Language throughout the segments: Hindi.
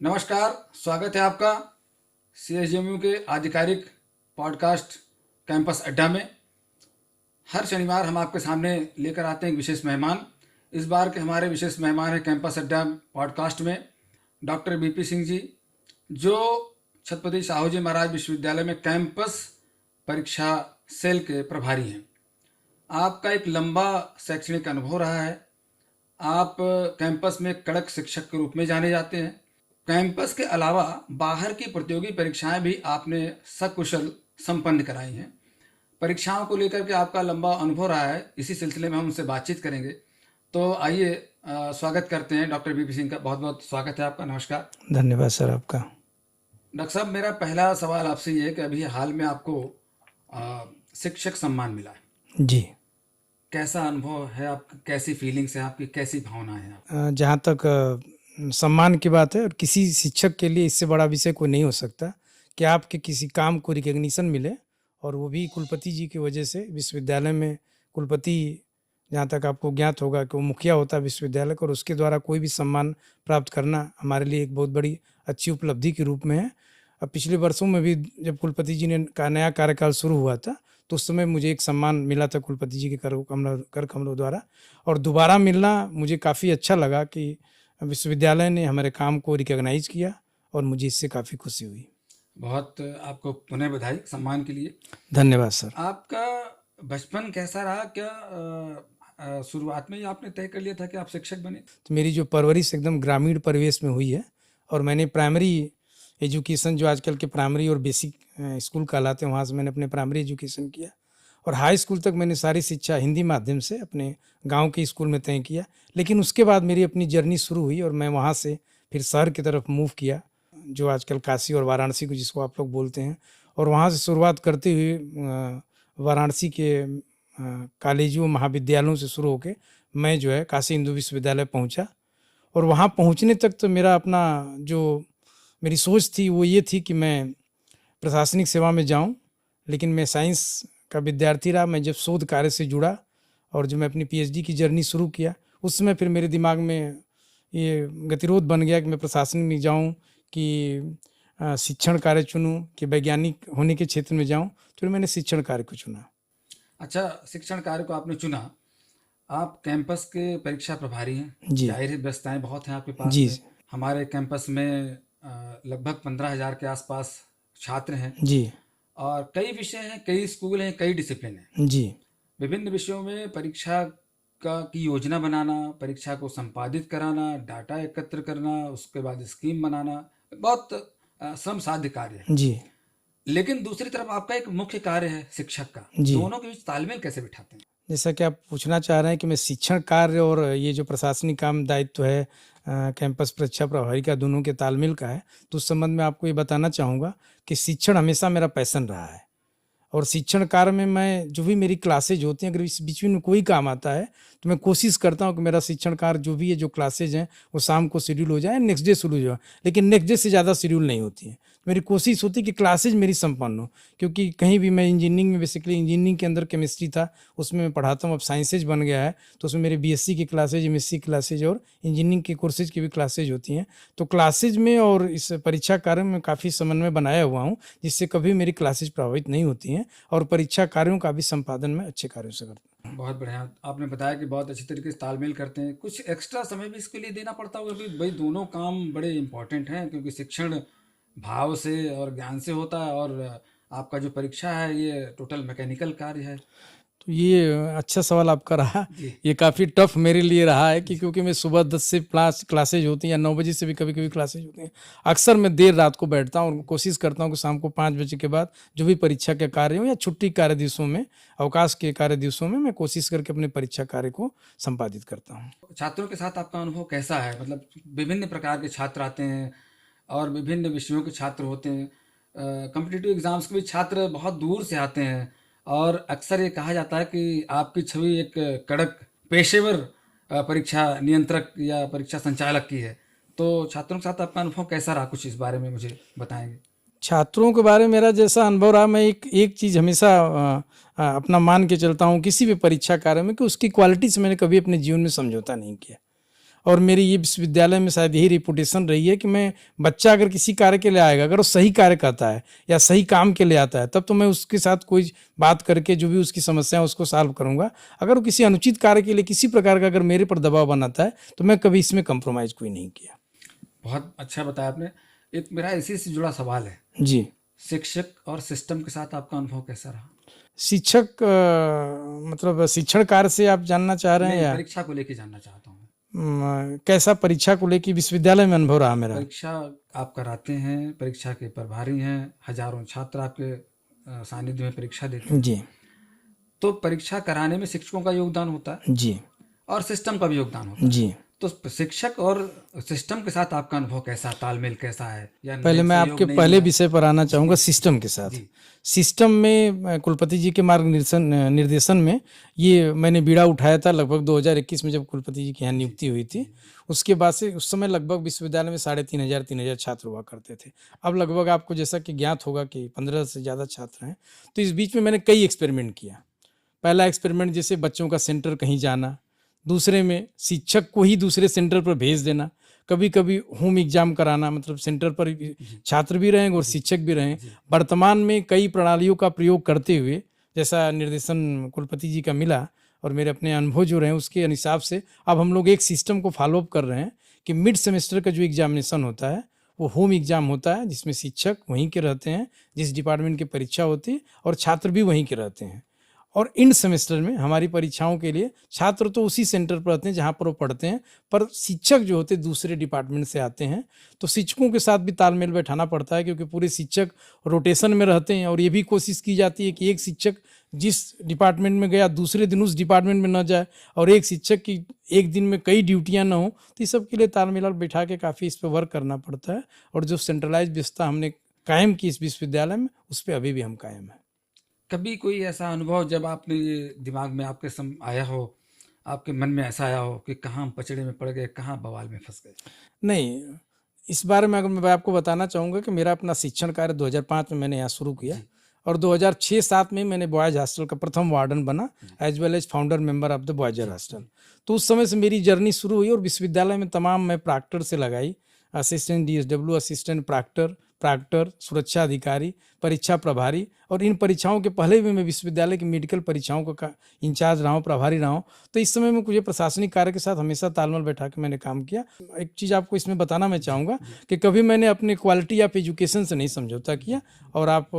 नमस्कार, स्वागत है आपका CSJMU के आधिकारिक पॉडकास्ट कैंपस अड्डा में। हर शनिवार हम आपके सामने लेकर आते हैं एक विशेष मेहमान। इस बार के हमारे विशेष मेहमान हैं कैंपस अड्डा पॉडकास्ट में डॉक्टर BP सिंह जी, जो छत्रपति साहू जी महाराज विश्वविद्यालय में कैंपस परीक्षा सेल के प्रभारी हैं। आपका एक लंबा शैक्षणिक अनुभव रहा है। आप कैंपस में कड़क शिक्षक के रूप में जाने जाते हैं। कैंपस के अलावा बाहर की प्रतियोगी परीक्षाएं भी आपने सकुशल संपन्न कराई हैं। परीक्षाओं को लेकर के आपका लंबा अनुभव रहा है, इसी सिलसिले में हम उनसे बातचीत करेंगे। तो आइए स्वागत करते हैं डॉक्टर BP सिंह का। बहुत बहुत स्वागत है आपका। नमस्कार। धन्यवाद सर आपका। डॉक्टर साहब, मेरा पहला सवाल आपसे ये है कि अभी हाल में आपको शिक्षक सम्मान मिला है। जी, कैसा अनुभव है आपका, कैसी फीलिंग्स है आपकी, कैसी भावना है आप? जहाँ तक सम्मान की बात है, और किसी शिक्षक के लिए इससे बड़ा विषय कोई नहीं हो सकता कि आपके किसी काम को रिकग्निशन मिले, और वो भी कुलपति जी की वजह से। विश्वविद्यालय में कुलपति, जहाँ तक आपको ज्ञात होगा कि वो मुखिया होता है विश्वविद्यालय का, और उसके द्वारा कोई भी सम्मान प्राप्त करना हमारे लिए एक बहुत बड़ी अच्छी उपलब्धि के रूप में है। अब पिछले वर्षों में भी जब कुलपति जी ने का नया कार्यकाल शुरू हुआ था, तो उस समय मुझे एक सम्मान मिला था कुलपति जी के कर कमलों द्वारा, और दोबारा मिलना मुझे काफ़ी अच्छा लगा कि विश्वविद्यालय ने हमारे काम को रिकॉग्नाइज किया, और मुझे इससे काफ़ी खुशी हुई। बहुत आपको पुनः बधाई सम्मान के लिए। धन्यवाद सर। आपका बचपन कैसा रहा? क्या शुरुआत में ही आपने तय कर लिया था कि आप शिक्षक बने? तो मेरी जो परवरिश एकदम ग्रामीण परिवेश में हुई है, और मैंने प्राइमरी एजुकेशन, जो आजकल के प्राइमरी और बेसिक स्कूल कहलाते हैं, वहाँ से मैंने अपने प्राइमरी एजुकेशन किया, और हाई स्कूल तक मैंने सारी शिक्षा हिंदी माध्यम से अपने गांव के स्कूल में तय किया। लेकिन उसके बाद मेरी अपनी जर्नी शुरू हुई, और मैं वहाँ से फिर शहर की तरफ मूव किया, जो आजकल काशी और वाराणसी को जिसको आप लोग बोलते हैं। और वहाँ से शुरुआत करते हुए वाराणसी के कॉलेजों महाविद्यालयों से शुरू होकर मैं जो है काशी हिंदू विश्वविद्यालय पहुँचा। और वहाँ पहुँचने तक तो मेरा अपना जो मेरी सोच थी वो ये थी कि मैं प्रशासनिक सेवा में जाऊँ, लेकिन मैं साइंस का विद्यार्थी रहा। मैं जब शोध कार्य से जुड़ा और जब मैं अपनी PhD की जर्नी शुरू किया, उस समय फिर मेरे दिमाग में ये गतिरोध बन गया कि मैं प्रशासन में जाऊं कि शिक्षण कार्य चुनूं, कि वैज्ञानिक होने के क्षेत्र में जाऊं। तो फिर मैंने शिक्षण कार्य को चुना। अच्छा, शिक्षण कार्य को आपने चुना। आप कैंपस के परीक्षा प्रभारी हैं। जी जाहिर है व्यस्तताएं बहुत हैं आपके पास जी में। हमारे कैंपस में लगभग 15,000 के आसपास छात्र हैं, जी और कई विषय हैं, कई स्कूल हैं, कई डिसिप्लिन हैं। जी विभिन्न विषयों में परीक्षा की योजना बनाना, परीक्षा को संपादित कराना, डाटा एकत्र करना, उसके बाद स्कीम बनाना बहुत श्रम साध्य कार्य है। जी लेकिन दूसरी तरफ आपका एक मुख्य कार्य है शिक्षक का। जी। दोनों के बीच तालमेल कैसे बिठाते हैं? जैसा कि आप पूछना चाह रहे हैं कि मैं शिक्षण कार्य और ये जो प्रशासनिक काम दायित्व है कैंपस परीक्षा प्रभारी का, दोनों के तालमेल का है, तो उस संबंध में आपको ये बताना चाहूँगा कि शिक्षण हमेशा मेरा पैशन रहा है। और शिक्षण कार्य में मैं जो भी मेरी क्लासेज होती हैं, अगर इस बीच में कोई काम आता है, तो मैं कोशिश करता हूँ कि मेरा शिक्षण कार्य जो भी है, जो क्लासेज हैं, वो शाम को शेड्यूल हो जाए, नेक्स्ट डे शुरू हो जाए। लेकिन नेक्स्ट डे से ज़्यादा शेड्यूल नहीं होती है। मेरी कोशिश होती है कि क्लासेज मेरी संपन्न हो, क्योंकि कहीं भी मैं इंजीनियरिंग में, बेसिकली इंजीनियरिंग के अंदर केमिस्ट्री था, उसमें मैं पढ़ाता हूँ। अब साइंसेज बन गया है, तो उसमें मेरे BSc की क्लासेज, MSc क्लासेज और इंजीनियरिंग के कोर्सेज की भी क्लासेज होती हैं। तो क्लासेज में और इस परीक्षा कार्य में काफ़ी समन्वय बनाया हुआ हूँ, जिससे कभी मेरी क्लासेज प्रभावित नहीं होती हैं, और परीक्षा कार्यों का भी संपादन में अच्छे कार्यों से करता हूँ। बहुत बढ़िया। आपने बताया कि बहुत अच्छी तरीके से तालमेल करते हैं। कुछ एक्स्ट्रा समय भी इसके लिए देना पड़ता होगा, क्योंकि भाई दोनों काम बड़े इंपॉर्टेंट हैं, क्योंकि शिक्षण भाव से और ज्ञान से होता है, और आपका जो परीक्षा है ये टोटल मैकेनिकल कार्य है। तो ये अच्छा सवाल आपका रहा। जी। ये काफ़ी टफ मेरे लिए रहा है कि क्योंकि मैं सुबह 10 से क्लासेज होती हैं, या 9 बजे से भी कभी कभी क्लासेज होती हैं। अक्सर मैं देर रात को बैठता हूँ, और कोशिश करता हूँ कि शाम को 5 बजे के बाद जो भी परीक्षा के कार्य हो, या छुट्टी कार्य दिवसों में, अवकाश के कार्य दिवसों में, मैं कोशिश करके अपने परीक्षा कार्य को संपादित करता हूँ। छात्रों के साथ आपका अनुभव कैसा है? मतलब विभिन्न प्रकार के छात्र आते हैं और विभिन्न विषयों के छात्र होते हैं। कॉम्पिटिटिव एग्जाम्स के भी छात्र बहुत दूर से आते हैं, और अक्सर ये कहा जाता है कि आपकी छवि एक कड़क पेशेवर परीक्षा नियंत्रक या परीक्षा संचालक की है। तो छात्रों के साथ आपका अनुभव कैसा रहा? कुछ इस बारे में मुझे बताएंगे। छात्रों के बारे में मेरा जैसा अनुभव रहा, मैं एक चीज़ हमेशा अपना मान के चलता हूँ किसी भी परीक्षा कार्य में, कि उसकी क्वालिटी से मैंने कभी अपने जीवन में समझौता नहीं किया। और मेरी ये विश्वविद्यालय में शायद यही रिपुटेशन रही है कि मैं बच्चा अगर किसी कार्य के लिए आएगा, अगर वो सही कार्य करता है या सही काम के लिए आता है, तब तो मैं उसके साथ कोई बात करके जो भी उसकी समस्या है उसको सॉल्व करूंगा। अगर वो किसी अनुचित कार्य के लिए किसी प्रकार का अगर मेरे पर दबाव बनाता है तो मैं कभी इसमें कंप्रोमाइज़ कोई नहीं किया। बहुत अच्छा बताया आपने। एक मेरा इसी से जुड़ा सवाल है, जी। शिक्षक और सिस्टम के साथ आपका अनुभव कैसा रहा? शिक्षक मतलब शिक्षण कार्य से आप जानना चाह रहे हैं नहीं, या परीक्षा को लेके जानना चाहता हूँ। कैसा परीक्षा को लेके विश्वविद्यालय में अनुभव रहा मेरा? परीक्षा आप कराते हैं, परीक्षा के प्रभारी हैं, हजारों छात्र आपके सानिध्य में परीक्षा देते हैं। जी। तो परीक्षा कराने में शिक्षकों का योगदान होता है जी। और सिस्टम का भी योगदान होता है। जी। तो शिक्षक और सिस्टम के साथ आपका अनुभव कैसा, तालमेल कैसा है, या पहले मैं सहयोग आपके नहीं पहले मिला? विषय पर आना चाहूँगा सिस्टम के साथ। जी। सिस्टम में कुलपति जी के निर्देशन में ये मैंने बीड़ा उठाया था लगभग 2021 में, जब कुलपति जी की यहाँ नियुक्ति हुई थी। उसके बाद से उस समय लगभग विश्वविद्यालय में 3,500 छात्र हुआ करते थे। अब लगभग आपको जैसा कि ज्ञात होगा कि 15 से ज़्यादा छात्र हैं। तो इस बीच में मैंने कई एक्सपेरिमेंट किया। पहला एक्सपेरिमेंट जैसे बच्चों का सेंटर कहीं जाना, दूसरे में शिक्षक को ही दूसरे सेंटर पर भेज देना, कभी कभी होम एग्जाम कराना, मतलब सेंटर पर छात्र भी रहेंगे और शिक्षक भी रहें। वर्तमान में कई प्रणालियों का प्रयोग करते हुए जैसा निर्देशन कुलपति जी का मिला और मेरे अपने अनुभव जो रहे उसके हिसाब से अब हम लोग एक सिस्टम को फॉलोअप कर रहे हैं कि मिड सेमेस्टर का जो एग्जामिनेशन होता है वो होम एग्जाम होता है, जिसमें शिक्षक वहीं के रहते हैं जिस डिपार्टमेंट की परीक्षा होती है और छात्र भी वहीं के रहते हैं। और इंड सेमेस्टर में हमारी परीक्षाओं के लिए छात्र तो उसी सेंटर पर रहते हैं जहाँ पर वो पढ़ते हैं, पर शिक्षक जो होते हैं दूसरे डिपार्टमेंट से आते हैं। तो शिक्षकों के साथ भी तालमेल बैठाना पड़ता है क्योंकि पूरे शिक्षक रोटेशन में रहते हैं और ये भी कोशिश की जाती है कि एक शिक्षक जिस डिपार्टमेंट में गया दूसरे दिन उस डिपार्टमेंट में न जाए और एक शिक्षक की एक दिन में कई ड्यूटियाँ न हो। तो इस सब के लिए तालमेल बैठा के काफ़ी इस पर वर्क करना पड़ता है और जो सेंट्रलाइज व्यवस्था हमने कायम की इस विश्वविद्यालय में उस पर अभी भी हम कायम हैं। कभी कोई ऐसा अनुभव जब आपने ये दिमाग में आपके आया हो, आपके मन में ऐसा आया हो कि कहाँ हम पचड़े में पड़ गए, कहाँ बवाल में फंस गए? नहीं, इस बारे में अगर मैं आपको बताना चाहूँगा कि मेरा अपना शिक्षण कार्य 2005 में मैंने यहाँ शुरू किया और 2006-07 में मैंने बॉयज़ हॉस्टल का प्रथम वार्डन बना as well as founder member of the boys hostel. तो उस समय से मेरी जर्नी शुरू हुई और विश्वविद्यालय में तमाम मैं प्रॉक्टर से लगाई, असिस्टेंट DSW, असिस्टेंट प्रॉक्टर, सुरक्षा अधिकारी, परीक्षा प्रभारी, और इन परीक्षाओं के पहले भी मैं विश्वविद्यालय की मेडिकल परीक्षाओं का इंचार्ज रहा हूँ, प्रभारी रहा हूँ। तो इस समय में मुझे प्रशासनिक कार्य के साथ हमेशा तालमेल बैठा के मैंने काम किया। एक चीज़ आपको इसमें बताना मैं चाहूँगा कि कभी मैंने अपने क्वालिटी ऑफ एजुकेशन से नहीं समझौता किया और आप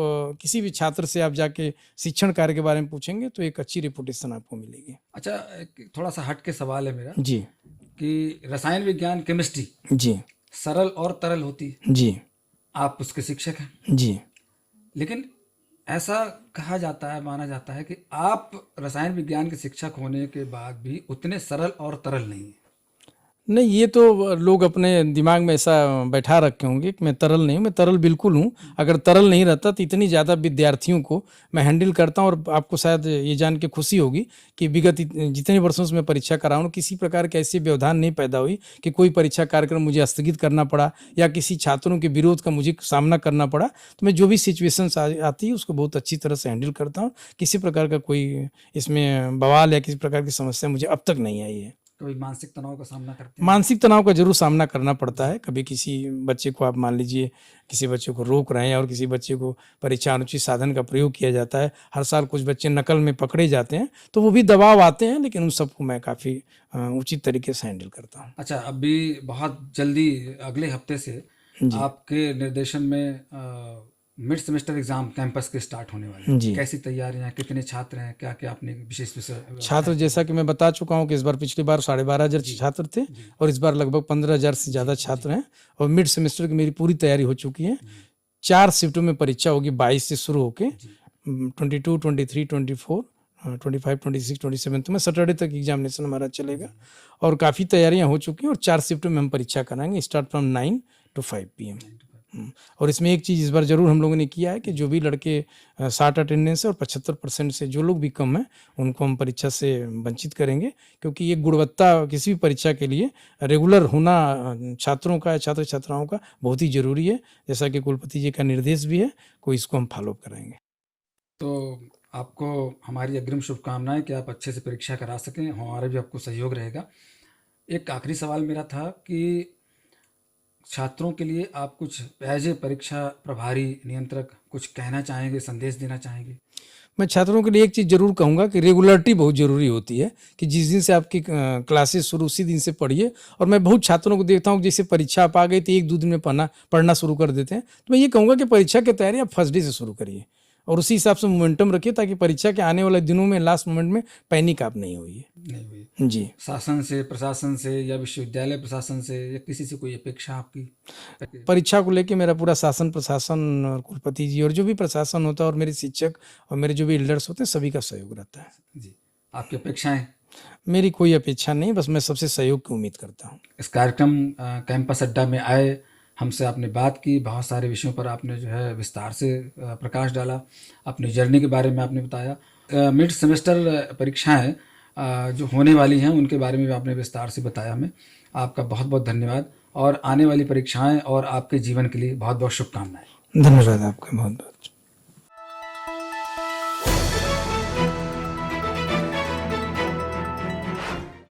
किसी भी छात्र से आप जाके शिक्षण कार्य के बारे में पूछेंगे तो एक अच्छी रेपुटेशन आपको मिलेगी। अच्छा, एक थोड़ा सा हट के सवाल है मेरा जी। कि रसायन विज्ञान, केमिस्ट्री जी। सरल और तरल होती है। जी। आप उसके शिक्षक हैं, जी। लेकिन ऐसा कहा जाता है, माना जाता है कि आप रसायन विज्ञान के शिक्षक होने के बाद भी उतने सरल और तरल नहीं हैं। नहीं, ये तो लोग अपने दिमाग में ऐसा बैठा रखे होंगे कि मैं तरल नहीं हूँ। मैं तरल बिल्कुल हूँ। अगर तरल नहीं रहता तो इतनी ज़्यादा विद्यार्थियों को मैं हैंडल करता हूँ। और आपको शायद ये जान के खुशी होगी कि विगत जितने वर्षों से मैं परीक्षा करा हूँ किसी प्रकार के ऐसी व्यवधान नहीं पैदा हुई कि कोई परीक्षा कार्यक्रम मुझे स्थगित करना पड़ा या किसी छात्रों के विरोध का मुझे सामना करना पड़ा। तो मैं जो भी सिचुएशंस आती है उसको बहुत अच्छी तरह से हैंडल करता हूँ। किसी प्रकार का कोई इसमें बवाल या किसी प्रकार की समस्या मुझे अब तक नहीं आई है। कभी मानसिक तनाव का सामना करते हैं? मानसिक तनाव का जरूर सामना करना पड़ता है। कभी किसी बच्चे को आप मान लीजिए किसी बच्चे को रोक रहे हैं और किसी बच्चे को परीक्षा अनुचित साधन का प्रयोग किया जाता है। हर साल कुछ बच्चे नकल में पकड़े जाते हैं तो वो भी दबाव आते हैं, लेकिन उन सबको मैं काफ़ी उचित तरीके से हैंडल करता हूँ। अच्छा, अभी बहुत जल्दी अगले हफ्ते से आपके निर्देशन में मिड सेमेस्टर एग्जाम कैंपस के स्टार्ट होने वाले हैं। कैसी तैयारियां हैं, कितने छात्र हैं, क्या क्या आपने विशेष विषय? छात्र जैसा कि मैं बता चुका हूँ कि इस बार पिछली बार 12,500 छात्र थे और इस बार लगभग 15,000 से ज़्यादा छात्र हैं और मिड सेमेस्टर की मेरी पूरी तैयारी हो चुकी है। 4 शिफ्टों में परीक्षा होगी 22 से शुरू होके 22, 23, 24, 25, 26, 27 तो मैं सैटरडे तक एग्जामिनेशन हमारा चलेगा और काफ़ी तैयारियां हो चुकी हैं और 4 शिफ्टों में हम परीक्षा कराएंगे, स्टार्ट फ्रॉम 9 to 5 PM। और इसमें एक चीज़ इस बार जरूर हम लोगों ने किया है कि जो भी लड़के 60 अटेंडेंस है और 75% से जो लोग भी कम हैं उनको हम परीक्षा से वंचित करेंगे, क्योंकि ये गुणवत्ता किसी भी परीक्षा के लिए रेगुलर होना छात्रों का, छात्र छात्राओं का बहुत ही जरूरी है। जैसा कि कुलपति जी का निर्देश भी है, कोई इसको हम फॉलो कराएंगे। तो आपको हमारी अग्रिम शुभकामनाएं कि आप अच्छे से परीक्षा करा सकें, हमारा भी आपको सहयोग रहेगा। एक आखिरी सवाल मेरा था कि छात्रों के लिए आप कुछ एज ए परीक्षा प्रभारी नियंत्रक कुछ कहना चाहेंगे, संदेश देना चाहेंगे? मैं छात्रों के लिए एक चीज़ ज़रूर कहूँगा कि रेगुलरिटी बहुत ज़रूरी होती है, कि जिस दिन से आपकी क्लासेस शुरू उसी दिन से पढ़िए। और मैं बहुत छात्रों को देखता हूँ कि जैसे परीक्षा आप आ गई तो 1-2 दिन में पढ़ना शुरू कर देते हैं। तो मैं ये कहूँगा कि परीक्षा की तैयारी आप फर्स्ट डे से शुरू करिए और उसी हिसाब से मोमेंटम रखिए, ताकि परीक्षा के आने वाले दिनों में लास्ट मोमेंट में पैनिक आप नहीं होइए। नहीं हुई। जी। शासन से, प्रशासन से या विश्वविद्यालय प्रशासन से या किसी से कोई अपेक्षा आपकी? परीक्षा को लेके मेरा पूरा शासन प्रशासन और कुलपति जी और जो भी प्रशासन होता है और मेरे शिक्षक और मेरे जो भी एल्डर्स होते हैं सभी का सहयोग रहता है। जी। आपकी अपेक्षाएं? मेरी कोई अपेक्षा नहीं, बस मैं सबसे सहयोग की उम्मीद करता हूँ। इस कार्यक्रम कैंपस अड्डा में आए, हमसे आपने बात की, बहुत सारे विषयों पर आपने जो है विस्तार से प्रकाश डाला, अपनी जर्नी के बारे में आपने बताया। मिड सेमेस्टर परीक्षाएं जो होने वाली हैं उनके बारे में भी आपने विस्तार से बताया हमें। आपका बहुत बहुत धन्यवाद और आने वाली परीक्षाएं और आपके जीवन के लिए बहुत बहुत शुभकामनाएं। धन्यवाद आपका बहुत बहुत।